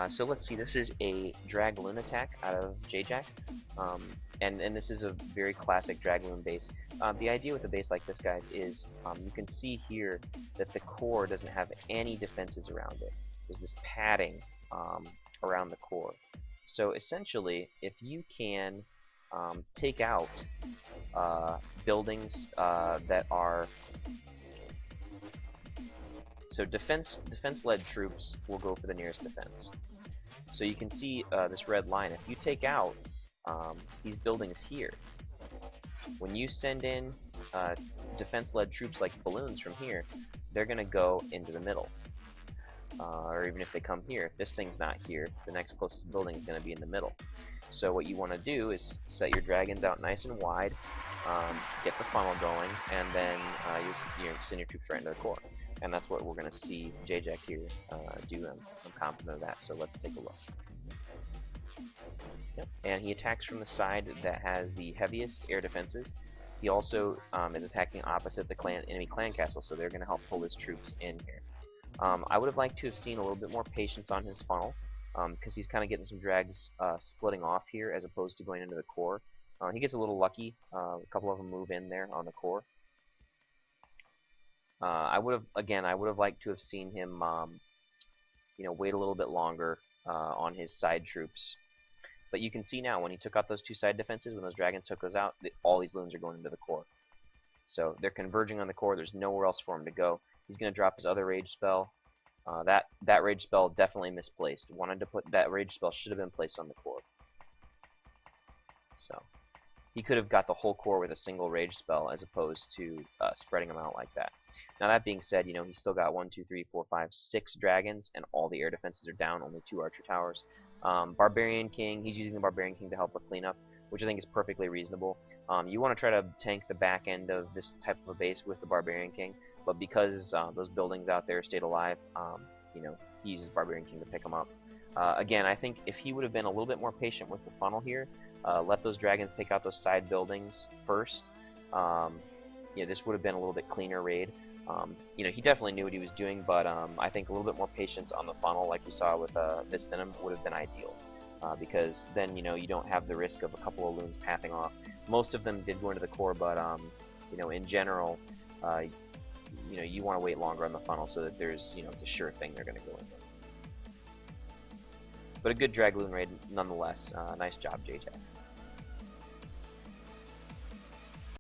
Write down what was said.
So let's see, this is a DragLoon attack out of JJack, and this is a very classic DragLoon base. The idea with a base like this, guys, is you can see here that the core doesn't have any defenses around it. There's this padding around the core. So essentially, if you can take out buildings that are so defense-led troops will go for the nearest defense. So you can see this red line. If you take out these buildings here, when you send in defense-led troops like balloons from here, they're going to go into the middle. Or even if they come here, if this thing's not here, the next closest building is going to be in the middle. So what you want to do is set your dragons out nice and wide, get the funnel going, and then you send your troops right into the core. And that's what we're going to see JJack here do. I'm confident of that, so let's take a look. Yep. And he attacks from the side that has the heaviest air defenses. He also is attacking opposite the enemy clan castle, so they're going to help pull his troops in here. I would have liked to have seen a little bit more patience on his funnel, because he's kind of getting some drags splitting off here as opposed to going into the core. He gets a little lucky. A couple of them move in there on the core. I would have liked to have seen him, wait a little bit longer on his side troops. But you can see now when he took out those two side defenses, when those dragons took those out, all these loons are going into the core. So they're converging on the core. There's nowhere else for him to go. He's going to drop his other rage spell. That rage spell definitely misplaced. Wanted to put that rage spell should have been placed on the core. So he could have got the whole core with a single rage spell as opposed to spreading them out like that. Now that being said, he's still got 1, 2, 3, 4, 5, 6 dragons, and all the air defenses are down. Only 2 archer towers. Barbarian King. He's using the Barbarian King to help with cleanup, which I think is perfectly reasonable. You want to try to tank the back end of this type of a base with the Barbarian King, but because those buildings out there stayed alive, he uses Barbarian King to pick them up. Again, I think if he would have been a little bit more patient with the funnel here, let those dragons take out those side buildings first, this would have been a little bit cleaner raid. He definitely knew what he was doing, but I think a little bit more patience on the funnel, like we saw with Vistinum, would have been ideal. Because then you don't have the risk of a couple of loons pathing off. Most of them did go into the core, but in general, you want to wait longer on the funnel so that there's it's a sure thing they're going to go in. But a good DragLoon raid nonetheless. Nice job, JJ.